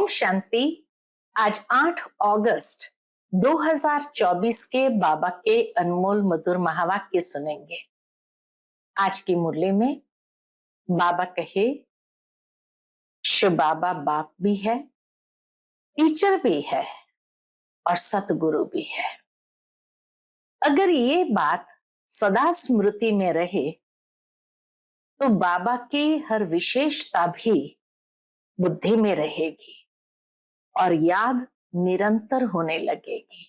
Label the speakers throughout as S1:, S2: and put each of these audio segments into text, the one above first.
S1: ओम शांति। आज 8 अगस्त 2024 के बाबा के अनमोल मधुर महावाक्य सुनेंगे। आज की मुरली में बाबा कहे, शिव बाबा बाप भी है, टीचर भी है और सतगुरु भी है। अगर ये बात सदा स्मृति में रहे तो बाबा की हर विशेषता भी बुद्धि में रहेगी और याद निरंतर होने लगेगी।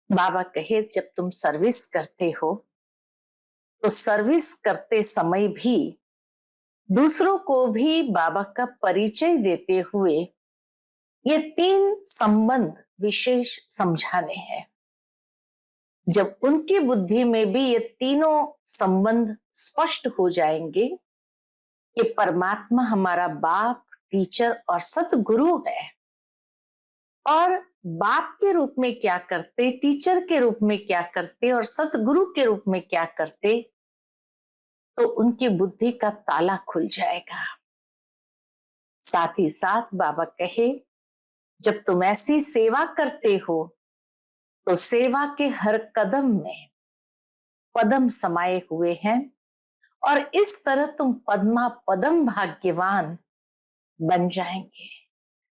S1: बाबा कहे, जब तुम सर्विस करते हो तो सर्विस करते समय भी दूसरों को भी बाबा का परिचय देते हुए ये 3 संबंध विशेष समझाने हैं। जब उनकी बुद्धि में भी ये तीनों संबंध स्पष्ट हो जाएंगे कि परमात्मा हमारा बाप, टीचर और सतगुरु है, और बाप के रूप में क्या करते, टीचर के रूप में क्या करते और सतगुरु के रूप में क्या करते, तो उनकी बुद्धि का ताला खुल जाएगा। साथ ही साथ बाबा कहे, जब तुम ऐसी सेवा करते हो तो सेवा के हर कदम में पदम समाये हुए हैं और इस तरह तुम पद्मा पदम भाग्यवान बन जाएंगे।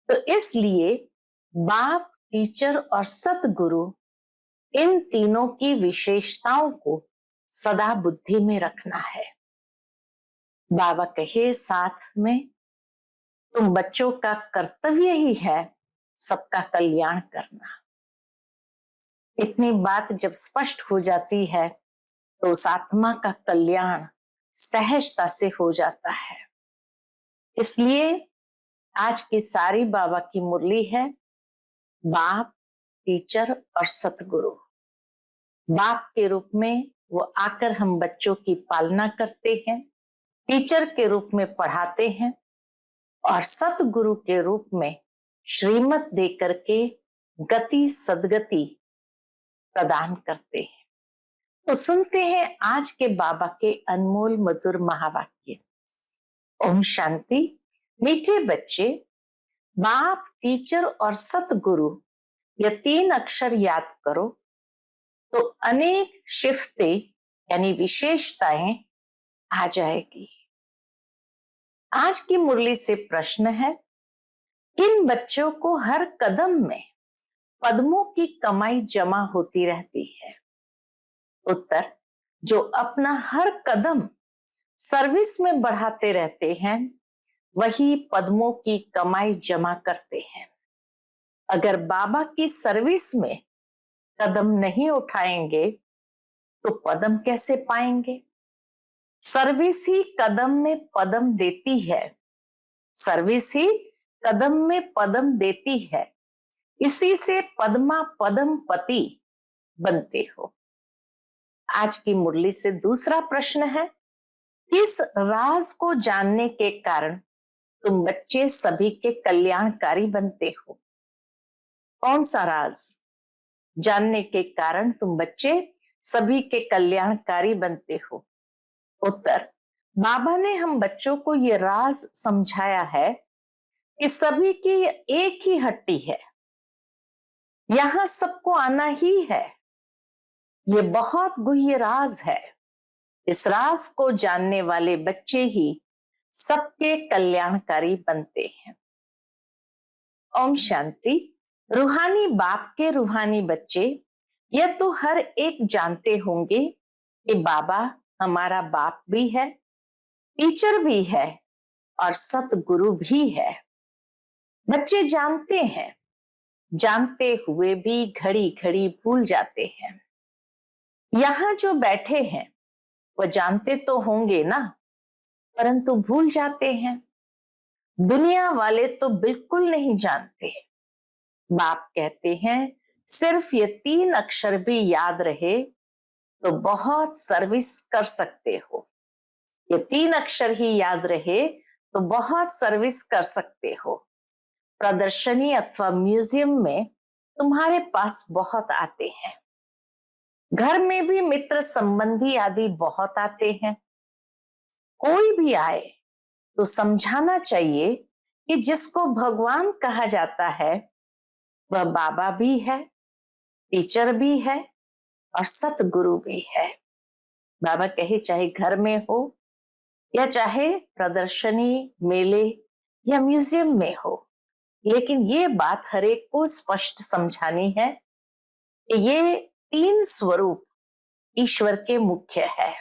S1: तो इसलिए बाप, टीचर और सतगुरु, इन तीनों की विशेषताओं को सदा बुद्धि में रखना है। बाबा कहे, साथ में तुम बच्चों का कर्तव्य ही है सबका कल्याण करना। इतनी बात जब स्पष्ट हो जाती है तो उस आत्मा का कल्याण सहजता से हो जाता है। इसलिए आज की सारी बाबा की मुरली है बाप, टीचर और सतगुरु। बाप के रूप में वो आकर हम बच्चों की पालना करते हैं, टीचर के रूप में पढ़ाते हैं और सतगुरु के रूप में श्रीमत दे करके गति सदगति प्रदान करते हैं। तो सुनते हैं आज के बाबा के अनमोल मधुर महावाक्य। ओम शांति। मीठे बच्चे, बाप, टीचर और सतगुरु ये 3 अक्षर याद करो तो अनेक शिफ्तें यानी विशेषताएं आ जाएगी। आज की मुरली से प्रश्न है, किन बच्चों को हर कदम में पद्मों की कमाई जमा होती रहती है? उत्तर, जो अपना हर कदम सर्विस में बढ़ाते रहते हैं वही पद्मों की कमाई जमा करते हैं। अगर बाबा की सर्विस में कदम नहीं उठाएंगे तो पदम कैसे पाएंगे? सर्विस ही कदम में पदम देती है, सर्विस ही कदम में पदम देती है। इसी से पद्मा पदम पति बनते हो। आज की मुरली से दूसरा प्रश्न है, किस राज को जानने के कारण तुम बच्चे सभी के कल्याणकारी बनते हो? कौन सा राज जानने के कारण तुम बच्चे सभी के कल्याणकारी बनते हो? उत्तर, बाबा ने हम बच्चों को ये राज समझाया है कि सभी की एक ही हट्टी है, यहां सबको आना ही है। ये बहुत गुह्य राज है। इस राज को जानने वाले बच्चे ही सबके कल्याणकारी बनते हैं। ओम शांति। रूहानी बाप के रूहानी बच्चे यह तो हर एक जानते होंगे कि बाबा हमारा बाप भी है, टीचर भी है और सतगुरु भी है। बच्चे जानते हैं, जानते हुए भी घड़ी घड़ी भूल जाते हैं। यहां जो बैठे हैं वह जानते तो होंगे ना, परंतु भूल जाते हैं। दुनिया वाले तो बिल्कुल नहीं जानते। बाप कहते हैं, सिर्फ ये 3 अक्षर भी याद रहे तो बहुत सर्विस कर सकते हो। ये 3 अक्षर ही याद रहे तो बहुत सर्विस कर सकते हो। प्रदर्शनी अथवा म्यूजियम में तुम्हारे पास बहुत आते हैं, घर में भी मित्र संबंधी आदि बहुत आते हैं। कोई भी आए तो समझाना चाहिए कि जिसको भगवान कहा जाता है वह बाबा भी है, टीचर भी है और सतगुरु भी है। बाबा कहे चाहे घर में हो या चाहे प्रदर्शनी, मेले या म्यूजियम में हो, लेकिन ये बात हर एक को स्पष्ट समझानी है कि ये तीन स्वरूप ईश्वर के मुख्य है।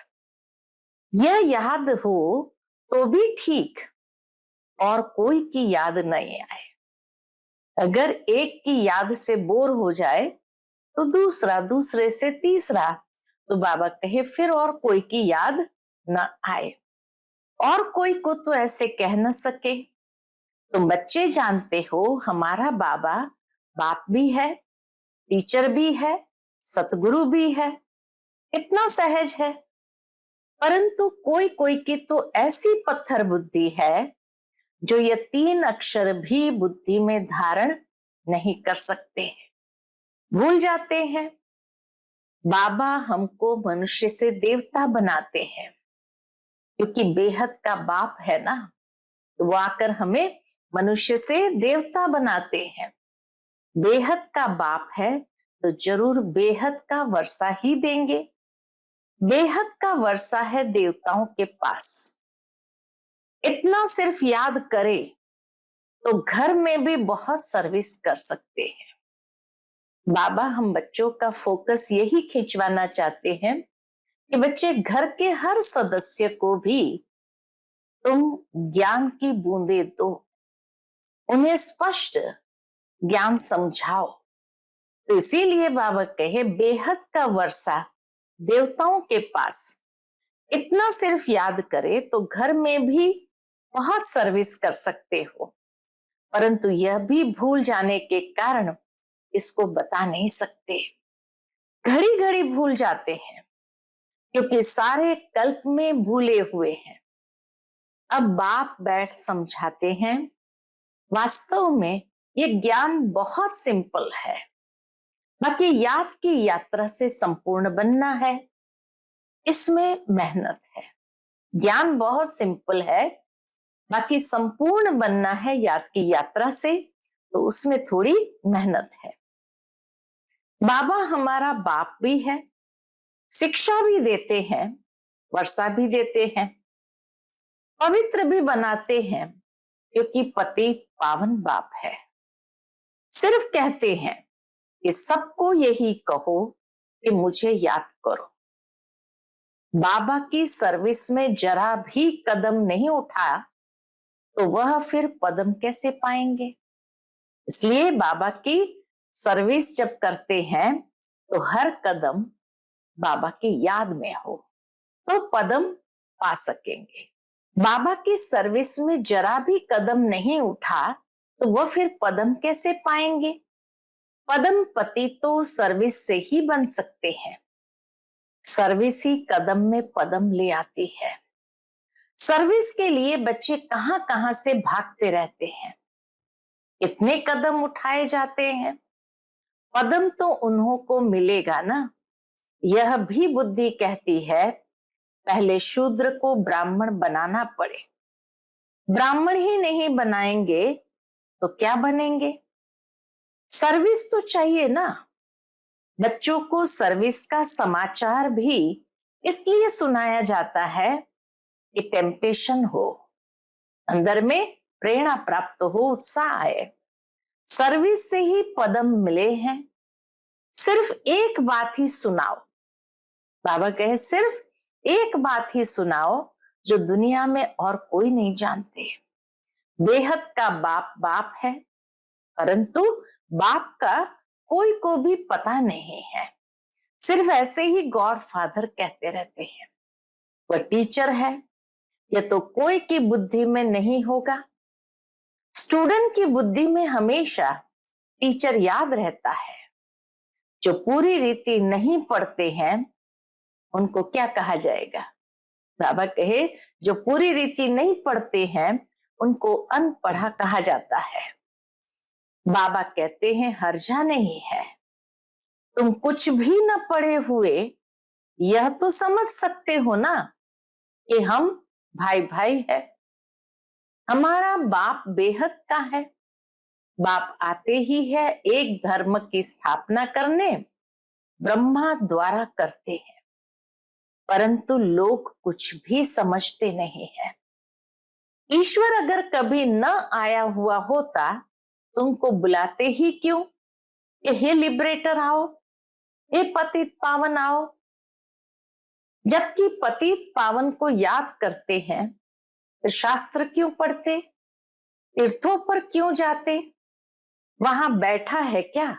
S1: यह याद हो तो भी ठीक और कोई की याद नहीं आए। अगर एक की याद से बोर हो जाए तो दूसरा, दूसरे से तीसरा, तो बाबा कहे फिर और कोई की याद न आए। और कोई को तो ऐसे कह न सके। तुम बच्चे जानते हो हमारा बाबा बाप भी है, टीचर भी है, सतगुरु भी है। इतना सहज है। परंतु कोई कोई की तो ऐसी पत्थर बुद्धि है जो ये तीन अक्षर भी बुद्धि में धारण नहीं कर सकते हैं, भूल जाते हैं। बाबा हमको मनुष्य से देवता बनाते हैं क्योंकि बेहद का बाप है ना, तो वो आकर हमें मनुष्य से देवता बनाते हैं। बेहद का बाप है तो जरूर बेहद का वर्षा ही देंगे। बेहद का वर्षा है देवताओं के पास। इतना सिर्फ याद करे तो घर में भी बहुत सर्विस कर सकते हैं। बाबा हम बच्चों का फोकस यही खिंचवाना चाहते हैं कि बच्चे घर के हर सदस्य को भी तुम ज्ञान की बूंदे दो, उन्हें स्पष्ट ज्ञान समझाओ। तो इसीलिए बाबा कहे बेहद का वर्षा देवताओं के पास। इतना सिर्फ याद करे तो घर में भी बहुत सर्विस कर सकते हो। परंतु यह भी भूल जाने के कारण इसको बता नहीं सकते। घड़ी घड़ी भूल जाते हैं क्योंकि सारे कल्प में भूले हुए हैं। अब बाप बैठ समझाते हैं। वास्तव में ये ज्ञान बहुत सिंपल है, बाकी याद की यात्रा से संपूर्ण बनना है, इसमें मेहनत है। ज्ञान बहुत सिंपल है, बाकी संपूर्ण बनना है याद की यात्रा से, तो उसमें थोड़ी मेहनत है। बाबा हमारा बाप भी है, शिक्षा भी देते हैं, वर्षा भी देते हैं, पवित्र भी बनाते हैं क्योंकि पतित पावन बाप है। सिर्फ कहते हैं कि सबको यही कहो कि मुझे याद करो। बाबा की सर्विस में जरा भी कदम नहीं उठा तो वह फिर पदम कैसे पाएंगे। इसलिए बाबा की सर्विस जब करते हैं तो हर कदम बाबा की याद में हो तो पदम पा सकेंगे। बाबा की सर्विस में जरा भी कदम नहीं उठा तो वह फिर पदम कैसे पाएंगे। पदम पति तो सर्विस से ही बन सकते हैं। सर्विस ही कदम में पदम ले आती है। सर्विस के लिए बच्चे कहां कहां से भागते रहते हैं, कितने कदम उठाए जाते हैं। पदम तो उन्हों को मिलेगा ना। यह भी बुद्धि कहती है पहले शूद्र को ब्राह्मण बनाना पड़े। ब्राह्मण ही नहीं बनाएंगे तो क्या बनेंगे। सर्विस तो चाहिए ना। बच्चों को सर्विस का समाचार भी इसलिए सुनाया जाता है कि टेम्पटेशन हो, अंदर में प्रेरणा प्राप्त हो, उत्साह आए। सर्विस से ही पदम मिले हैं। सिर्फ एक बात ही सुनाओ। बाबा कहे सिर्फ एक बात ही सुनाओ जो दुनिया में और कोई नहीं जानते। बेहद का बाप बाप है, परंतु बाप का कोई को भी पता नहीं है। सिर्फ ऐसे ही गॉड फादर कहते रहते हैं। वह टीचर है, यह तो कोई की बुद्धि में नहीं होगा। स्टूडेंट की बुद्धि में हमेशा टीचर याद रहता है। जो पूरी रीति नहीं पढ़ते हैं उनको क्या कहा जाएगा। बाबा कहे जो पूरी रीति नहीं पढ़ते हैं उनको अनपढ़ा कहा जाता है। बाबा कहते हैं हर्जा नहीं है, तुम कुछ भी न पढ़े हुए यह तो समझ सकते हो ना कि हम भाई भाई है। हमारा बाप बेहद का है। बाप आते ही है एक धर्म की स्थापना करने, ब्रह्मा द्वारा करते हैं, परंतु लोग कुछ भी समझते नहीं है। ईश्वर अगर कभी न आया हुआ होता तुमको बुलाते ही क्यों कि हे लिबरेटर आओ, हे पतित पावन आओ। जबकि पतित पावन को याद करते हैं तो शास्त्र क्यों पढ़ते, तीर्थों पर क्यों जाते, वहां बैठा है क्या,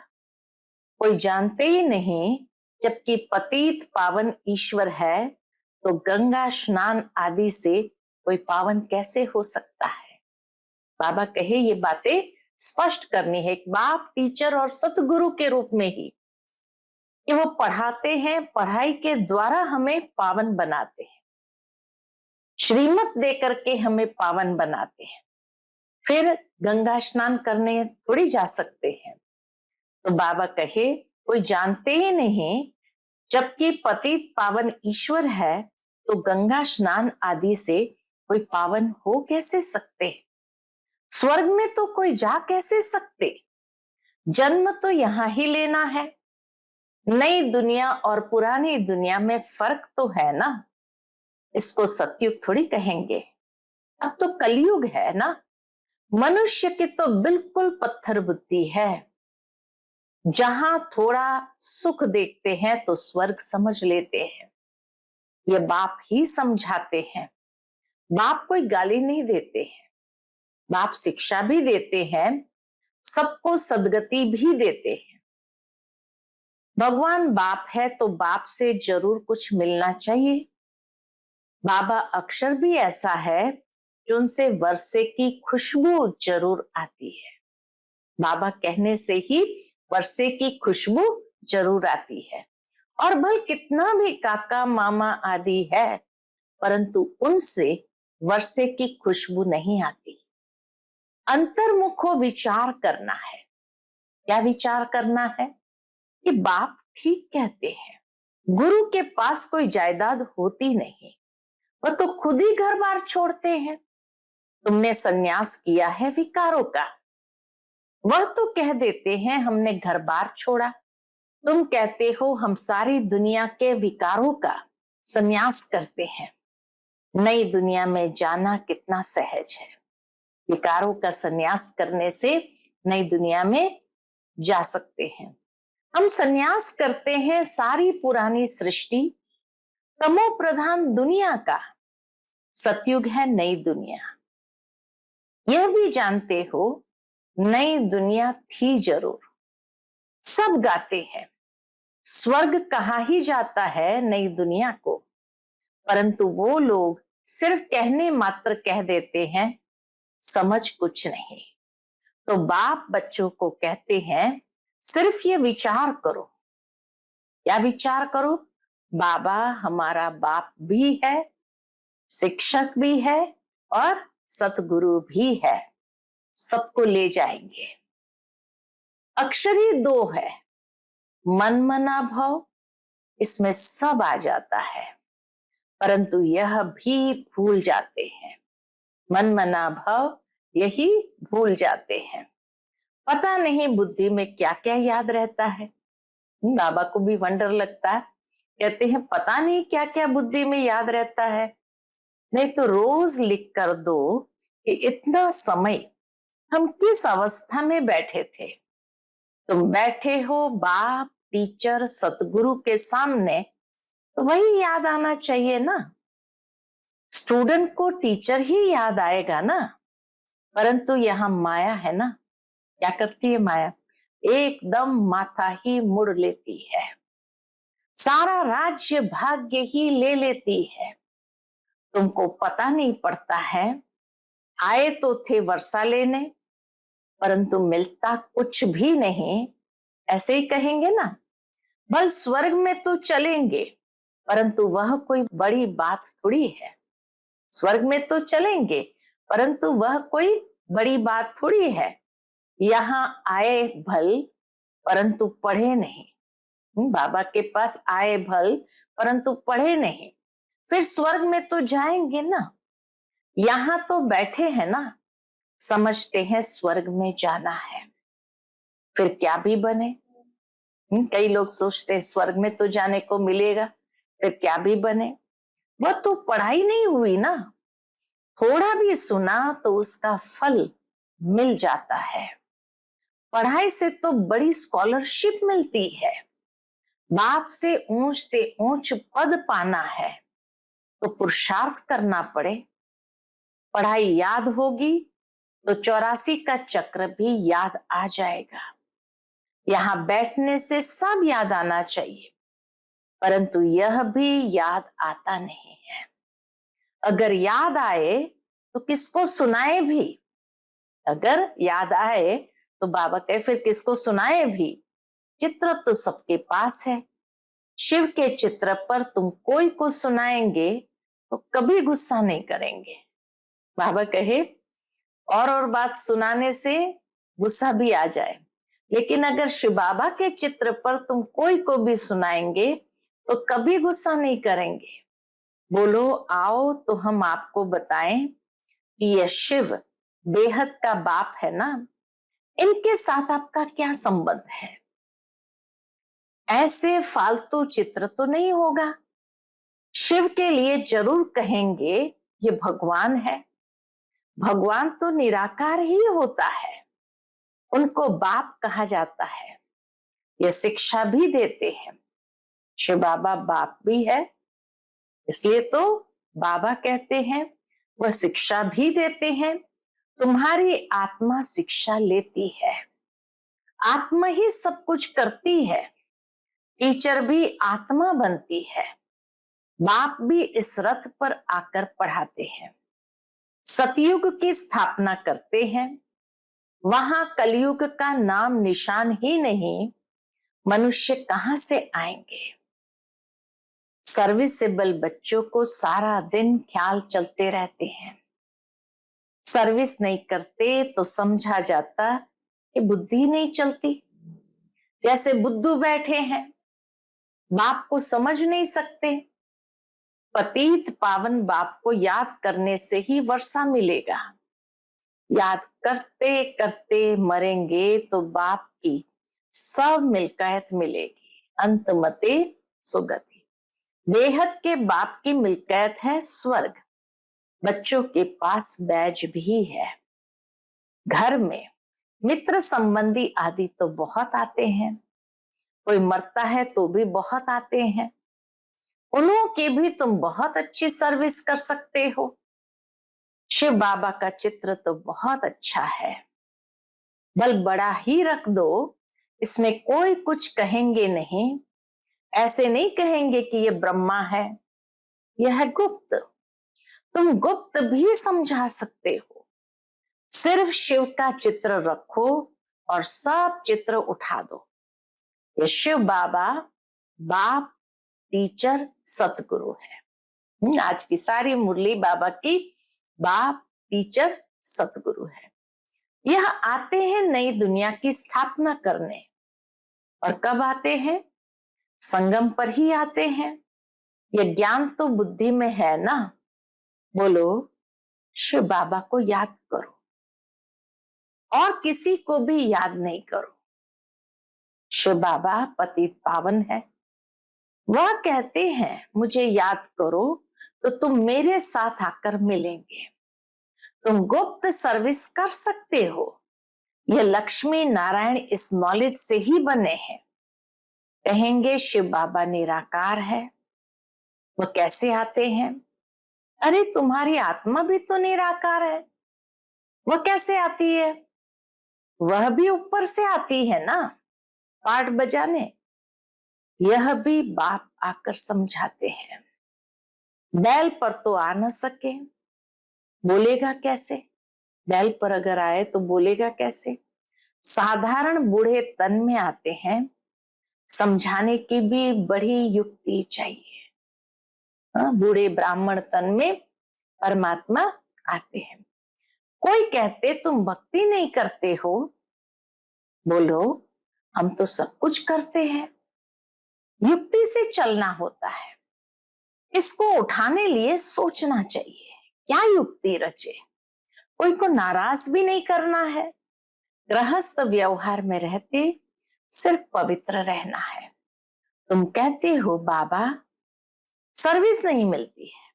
S1: कोई जानते ही नहीं। जबकि पतित पावन ईश्वर है तो गंगा स्नान आदि से कोई पावन कैसे हो सकता है। बाबा कहे ये बातें स्पष्ट करनी है, एक बाप, टीचर और सतगुरु के रूप में ही कि वो पढ़ाते हैं, पढ़ाई के द्वारा हमें पावन बनाते हैं, श्रीमत देकर के हमें पावन बनाते हैं। फिर गंगा स्नान करने थोड़ी जा सकते हैं। तो बाबा कहे कोई जानते ही नहीं, जबकि पतित पावन ईश्वर है तो गंगा स्नान आदि से कोई पावन हो कैसे सकते, स्वर्ग में तो कोई जा कैसे सकते। जन्म तो यहां ही लेना है। नई दुनिया और पुरानी दुनिया में फर्क तो है ना, इसको सतयुग थोड़ी कहेंगे, अब तो कलयुग है ना। मनुष्य की तो बिल्कुल पत्थर बुद्धि है, जहां थोड़ा सुख देखते हैं तो स्वर्ग समझ लेते हैं। ये बाप ही समझाते हैं, बाप कोई गाली नहीं देते हैं, बाप शिक्षा भी देते हैं, सबको सदगति भी देते हैं। भगवान बाप है तो बाप से जरूर कुछ मिलना चाहिए। बाबा अक्षर भी ऐसा है कि उनसे वर्षे की खुशबू जरूर आती है। बाबा कहने से ही वर्षे की खुशबू जरूर आती है। और भल कितना भी काका मामा आदि है, परंतु उनसे वर्षे की खुशबू नहीं आती। अंतर्मुखो विचार करना है। क्या विचार करना है कि बाप ठीक कहते हैं, गुरु के पास कोई जायदाद होती नहीं, वह तो खुद ही घर बार छोड़ते हैं। तुमने संन्यास किया है विकारों का, वह तो कह देते हैं हमने घर बार छोड़ा। तुम कहते हो हम सारी दुनिया के विकारों का संन्यास करते हैं। नई दुनिया में जाना कितना सहज है, विकारों का संन्यास करने से नई दुनिया में जा सकते हैं। हम संन्यास करते हैं सारी पुरानी सृष्टि, तमो प्रधान दुनिया का, सतयुग है नई दुनिया। यह भी जानते हो नई दुनिया थी जरूर, सब गाते हैं स्वर्ग कहा ही जाता है नई दुनिया को, परंतु वो लोग सिर्फ कहने मात्र कह देते हैं, समझ कुछ नहीं। तो बाप बच्चों को कहते हैं सिर्फ ये विचार करो। क्या विचार करो, बाबा हमारा बाप भी है, शिक्षक भी है और सतगुरु भी है, सबको ले जाएंगे। अक्षर ही दो है, मन मना भव, इसमें सब आ जाता है, परंतु यह भी भूल जाते हैं। मन मना भव यही भूल जाते हैं। पता नहीं बुद्धि में क्या क्या याद रहता है। बाबा को भी वंडर लगता है, कहते हैं पता नहीं क्या क्या बुद्धि में याद रहता है। नहीं तो रोज लिख कर दो कि इतना समय हम किस अवस्था में बैठे थे। तुम बैठे हो बाप, टीचर, सतगुरु के सामने, तो वही याद आना चाहिए ना। स्टूडेंट को टीचर ही याद आएगा ना, परंतु यहाँ माया है ना, क्या करती है माया, एकदम माथा ही मुड़ लेती है, सारा राज्य भाग्य ही ले लेती है। तुमको पता नहीं पड़ता है, आए तो थे वर्षा लेने, परंतु मिलता कुछ भी नहीं, ऐसे ही कहेंगे ना। बल स्वर्ग में तो चलेंगे, परंतु वह कोई बड़ी बात थोड़ी है। स्वर्ग में तो चलेंगे, परंतु वह कोई बड़ी बात थोड़ी है। यहाँ आए भल, परंतु पढ़े नहीं। बाबा के पास आए भल, परंतु पढ़े नहीं। फिर स्वर्ग में तो जाएंगे ना, यहाँ तो बैठे हैं ना, समझते हैं स्वर्ग में जाना है, फिर क्या भी बने। कई लोग सोचते हैं स्वर्ग में तो जाने को मिलेगा, फिर क्या भी बने। वो तो पढ़ाई नहीं हुई ना, थोड़ा भी सुना तो उसका फल मिल जाता है। पढ़ाई से तो बड़ी स्कॉलरशिप मिलती है। बाप से ऊंच से ऊंच पद पाना है तो पुरुषार्थ करना पड़े। पढ़ाई याद होगी तो 84 का चक्र भी याद आ जाएगा। यहाँ बैठने से सब याद आना चाहिए, परंतु यह भी याद आता नहीं है। अगर याद आए तो किसको सुनाए भी। अगर याद आए तो बाबा कहे फिर किसको सुनाए भी। चित्र तो सबके पास है। शिव के चित्र पर तुम कोई को सुनाएंगे तो कभी गुस्सा नहीं करेंगे। बाबा कहे और बात सुनाने से गुस्सा भी आ जाए, लेकिन अगर शिव बाबा के चित्र पर तुम कोई को भी सुनाएंगे तो कभी गुस्सा नहीं करेंगे। बोलो आओ तो हम आपको बताएं कि यह शिव बेहद का बाप है ना, इनके साथ आपका क्या संबंध है। ऐसे फालतू चित्र तो नहीं होगा। शिव के लिए जरूर कहेंगे ये भगवान है। भगवान तो निराकार ही होता है, उनको बाप कहा जाता है। ये शिक्षा भी देते हैं। शिव बाबा बाप भी है, इसलिए तो बाबा कहते हैं। वह शिक्षा भी देते हैं। तुम्हारी आत्मा शिक्षा लेती है, आत्मा ही सब कुछ करती है। टीचर भी आत्मा बनती है। बाप भी इस रथ पर आकर पढ़ाते हैं। सतयुग की स्थापना करते हैं। वहां कलयुग का नाम निशान ही नहीं, मनुष्य कहां से आएंगे। सर्विसेबल बच्चों को सारा दिन ख्याल चलते रहते हैं। सर्विस नहीं करते तो समझा जाता कि बुद्धि नहीं चलती। जैसे बुद्धू बैठे हैं, बाप को समझ नहीं सकते। पतित पावन बाप को याद करने से ही वर्षा मिलेगा। याद करते करते मरेंगे तो बाप की सब मिल्कियत मिलेगी। अंतमते सुगति। बेहद के बाप की मिल्कियत है स्वर्ग। बच्चों के पास बैज भी है। घर में मित्र संबंधी आदि तो बहुत आते हैं। कोई मरता है तो भी बहुत आते हैं। उन्हों की भी तुम बहुत अच्छी सर्विस कर सकते हो। शिव बाबा का चित्र तो बहुत अच्छा है, बल बड़ा ही रख दो, इसमें कोई कुछ कहेंगे नहीं। ऐसे नहीं कहेंगे कि ये ब्रह्मा है, यह है गुप्त। तुम गुप्त भी समझा सकते हो। सिर्फ शिव का चित्र रखो और सब चित्र उठा दो। ये शिव बाबा बाप, टीचर, सतगुरु है। आज की सारी मुरली बाबा की बाप, टीचर, सतगुरु है। यह आते हैं नई दुनिया की स्थापना करने। और कब आते हैं? संगम पर ही आते हैं। यह ज्ञान तो बुद्धि में है ना। बोलो शिव बाबा को याद करो और किसी को भी याद नहीं करो। शिव बाबा पतित पावन है। वह कहते हैं मुझे याद करो तो तुम मेरे साथ आकर मिलेंगे। तुम गुप्त सर्विस कर सकते हो। यह लक्ष्मी नारायण इस नॉलेज से ही बने हैं। कहेंगे शिव बाबा निराकार है, वह कैसे आते हैं? अरे तुम्हारी आत्मा भी तो निराकार है, वह कैसे आती है? वह भी ऊपर से आती है ना, पाठ बजाने। यह भी बाप आकर समझाते हैं। बैल पर तो आ न सके, बोलेगा कैसे? बैल पर अगर आए तो बोलेगा कैसे? साधारण बूढ़े तन में आते हैं। समझाने की भी बड़ी युक्ति चाहिए। बूढ़े ब्राह्मण तन में परमात्मा आते हैं। कोई कहते तुम भक्ति नहीं करते हो। बोलो हम तो सब कुछ करते हैं। युक्ति से चलना होता है। इसको उठाने लिए सोचना चाहिए क्या युक्ति रचे। कोई को नाराज भी नहीं करना है। गृहस्थ व्यवहार में रहते सिर्फ पवित्र रहना है। तुम कहते हो बाबा सर्विस नहीं मिलती है।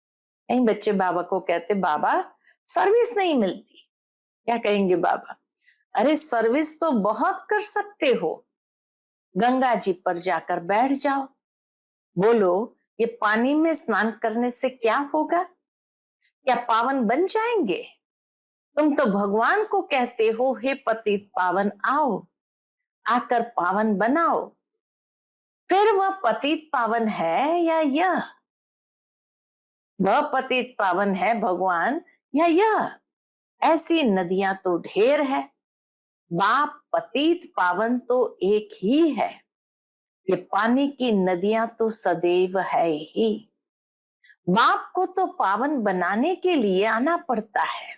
S1: कई बच्चे बाबा को कहते बाबा सर्विस नहीं मिलती। क्या कहेंगे बाबा? अरे सर्विस तो बहुत कर सकते हो। गंगा जी पर जाकर बैठ जाओ, बोलो ये पानी में स्नान करने से क्या होगा? क्या पावन बन जाएंगे? तुम तो भगवान को कहते हो हे पतित पावन आओ, आकर पावन बनाओ। फिर वह पतित पावन है या यह? वह पतित पावन है भगवान या यह? ऐसी नदियां तो ढेर है। बाप पतित पावन तो एक ही है। ये पानी की नदियां तो सदैव है ही। बाप को तो पावन बनाने के लिए आना पड़ता है।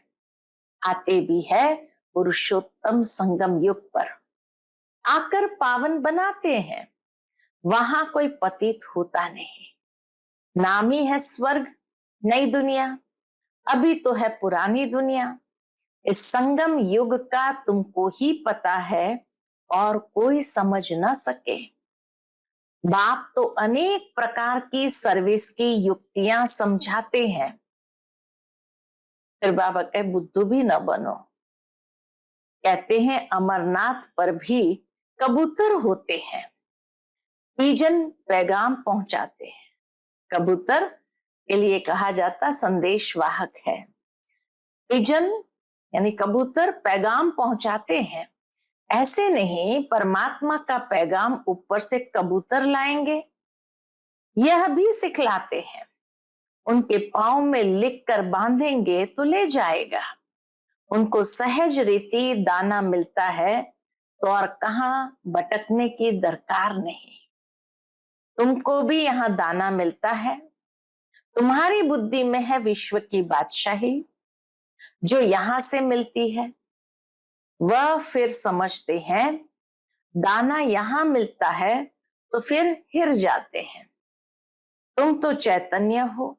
S1: आते भी है पुरुषोत्तम संगम युग पर, आकर पावन बनाते हैं। वहां कोई पतित होता नहीं। नाम ही है स्वर्ग, नई दुनिया। अभी तो है पुरानी दुनिया। इस संगम युग का तुमको ही पता है और कोई समझ न सके। बाप तो अनेक प्रकार की सर्विस की युक्तियां समझाते हैं। फिर बाबा कहे बुद्धू भी न बनो। कहते हैं अमरनाथ पर भी कबूतर होते हैं। पिजन पैगाम पहुंचाते हैं। कबूतर के लिए कहा जाता संदेश वाहक है। पिजन यानी कबूतर पैगाम पहुंचाते हैं। ऐसे नहीं परमात्मा का पैगाम ऊपर से कबूतर लाएंगे, यह भी सिखलाते हैं। उनके पांव में लिख कर बांधेंगे तो ले जाएगा। उनको सहज रीति दाना मिलता है तो और कहां भटकने की दरकार नहीं। तुमको भी यहाँ दाना मिलता है। तुम्हारी बुद्धि में है विश्व की बादशाही जो यहां से मिलती है। वह फिर समझते हैं दाना यहां मिलता है तो फिर हिर जाते हैं। तुम तो चैतन्य हो,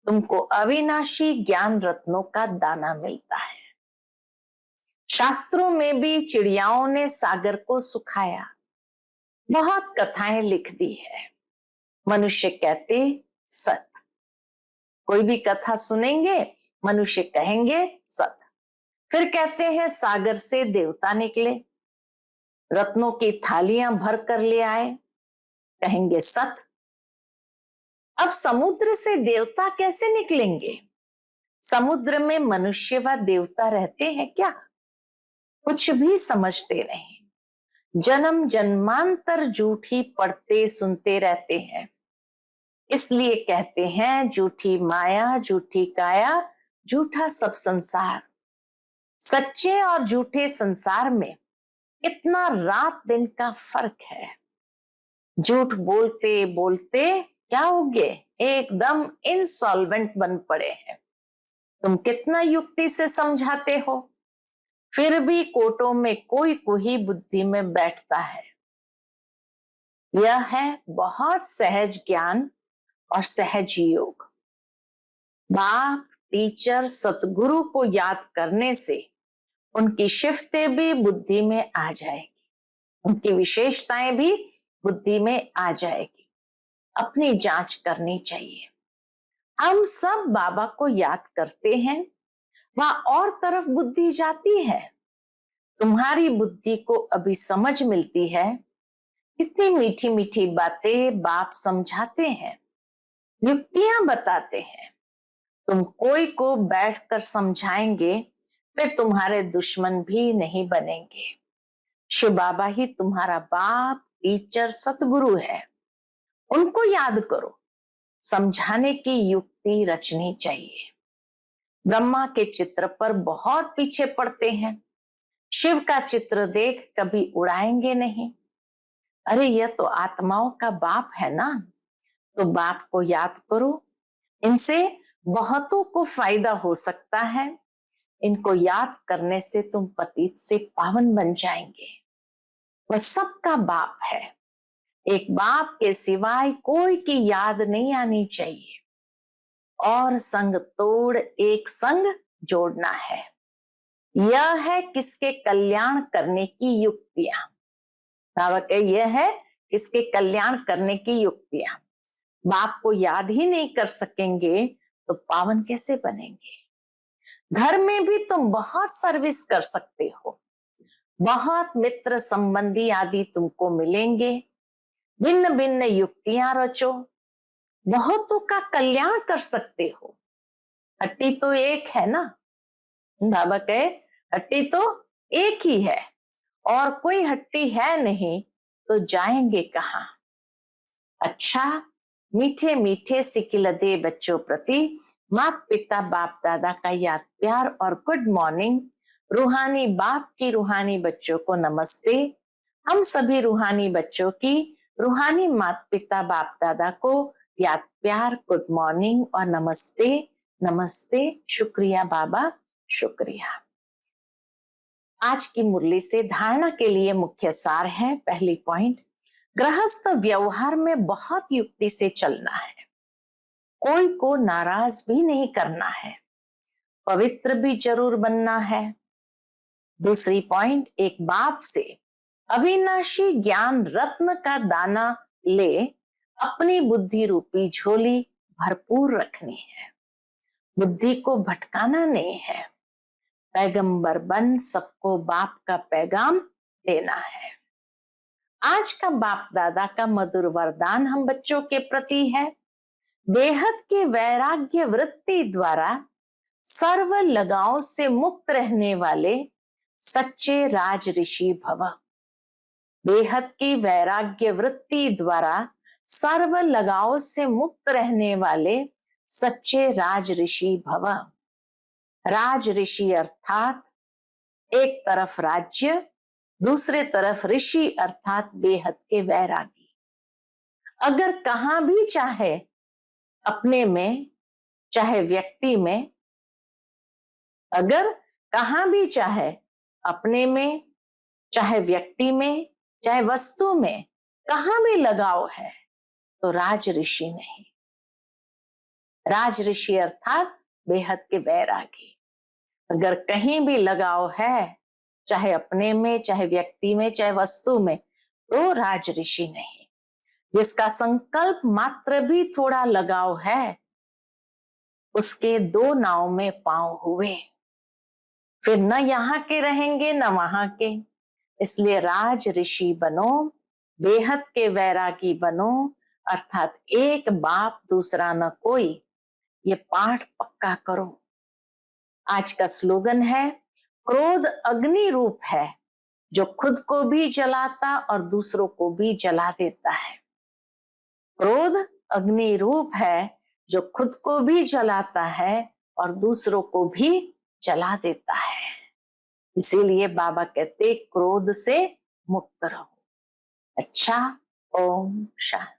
S1: तुमको अविनाशी ज्ञान रत्नों का दाना मिलता है। शास्त्रों में भी चिड़ियाओं ने सागर को सुखाया, बहुत कथाएं लिख दी है। मनुष्य कहते सत। कोई भी कथा सुनेंगे मनुष्य कहेंगे सत। फिर कहते हैं सागर से देवता निकले, रत्नों की थालियां भर कर ले आए, कहेंगे सत। अब समुद्र से देवता कैसे निकलेंगे? समुद्र में मनुष्य व देवता रहते हैं क्या? कुछ भी समझते नहीं। जन्म जन्मांतर झूठी पढ़ते सुनते रहते हैं। इसलिए कहते हैं झूठी माया झूठी काया झूठा सब संसार। सच्चे और झूठे संसार में इतना रात दिन का फर्क है। झूठ बोलते बोलते क्या हो गए? एकदम इंसॉल्वेंट बन पड़े हैं। तुम कितना युक्ति से समझाते हो, फिर भी कोटों में कोई बुद्धि में बैठता है। यह है बहुत सहज ज्ञान और सहज योग। बाप टीचर सतगुरु को याद करने से उनकी शिफ्तें भी बुद्धि में आ जाएगी, उनकी विशेषताएं भी बुद्धि में आ जाएगी। अपनी जांच करनी चाहिए। हम सब बाबा को याद करते हैं, वहां और तरफ बुद्धि जाती है। तुम्हारी बुद्धि को अभी समझ मिलती है। इतनी मीठी मीठी बातें बाप समझाते हैं, युक्तियां बताते हैं। तुम कोई को बैठकर समझाएंगे फिर तुम्हारे दुश्मन भी नहीं बनेंगे। शिव बाबा ही तुम्हारा बाप टीचर सतगुरु है। उनको याद करो। समझाने की युक्ति रचनी चाहिए। ब्रह्मा के चित्र पर बहुत पीछे पड़ते हैं। शिव का चित्र देख कभी उड़ाएंगे नहीं। अरे यह तो आत्माओं का बाप है ना, तो बाप को याद करो। इनसे बहुतों को फायदा हो सकता है। इनको याद करने से तुम पतित से पावन बन जाएंगे। वह सबका बाप है। एक बाप के सिवाय कोई की याद नहीं आनी चाहिए। और संग तोड़ एक संग जोड़ना है। यह है किसके कल्याण करने की युक्तियां। बाबा कहे यह है किसके कल्याण करने की युक्तियां। बाप को याद ही नहीं कर सकेंगे तो पावन कैसे बनेंगे। घर में भी तुम बहुत सर्विस कर सकते हो, बहुत मित्र संबंधी आदि तुमको मिलेंगे, भिन्न भिन्न युक्तियां रचो, बहुतों का कल्याण कर सकते हो। हट्टी तो एक है ना, बाबा कहे हट्टी तो एक ही है और कोई हट्टी है नहीं तो जाएंगे कहां। अच्छा, मीठे मीठे सिकिलदे बच्चों प्रति माता पिता बाप दादा का याद प्यार और गुड मॉर्निंग। रूहानी बाप की रूहानी बच्चों को नमस्ते। हम सभी रूहानी बच्चों की रूहानी माता पिता बाप दादा को याद प्यार, गुड मॉर्निंग और नमस्ते। नमस्ते, शुक्रिया बाबा, शुक्रिया। आज की मुरली से धारणा के लिए मुख्य सार है। पहली पॉइंट, गृहस्थ व्यवहार में बहुत युक्ति से चलना है, कोई को नाराज भी नहीं करना है, पवित्र भी जरूर बनना है। दूसरी पॉइंट, एक बाप से अविनाशी ज्ञान रत्न का दाना ले अपनी बुद्धि रूपी झोली भरपूर रखनी है, बुद्धि को भटकाना नहीं है। पैगंबर बन सबको बाप का पैगाम देना है। आज का बाप दादा का मधुर वरदान हम बच्चों के प्रति है, बेहद के वैराग्य वृत्ति द्वारा सर्व लगाव से मुक्त रहने वाले सच्चे राज ऋषि भव। बेहद की वैराग्य वृत्ति द्वारा सर्व लगाव से मुक्त रहने वाले सच्चे राज ऋषि भव। राज ऋषि अर्थात एक तरफ राज्य, दूसरे तरफ ऋषि अर्थात बेहद के वैरागी। अगर कहां भी चाहे अपने में चाहे व्यक्ति में, अगर कहां भी चाहे अपने में चाहे व्यक्ति में चाहे वस्तु में कहां भी लगाव है तो राज ऋषि नहीं। राज ऋषि अर्थात बेहद के वैरागी। अगर कहीं भी लगाव है, चाहे अपने में चाहे व्यक्ति में चाहे वस्तु में, तो राज ऋषि नहीं। जिसका संकल्प मात्र भी थोड़ा लगाव है, उसके दो नाव में पांव हुए, फिर न यहाँ के रहेंगे न वहां के। इसलिए राज ऋषि बनो, बेहद के वैरागी बनो, अर्थात एक बाप दूसरा न कोई, ये पाठ पक्का करो। आज का स्लोगन है, क्रोध अग्नि रूप है जो खुद को भी जलाता और दूसरों को भी जला देता है। क्रोध अग्नि रूप है जो खुद को भी जलाता है और दूसरों को भी जला देता है। इसीलिए बाबा कहते क्रोध से मुक्त रहो। अच्छा, ओम शांति।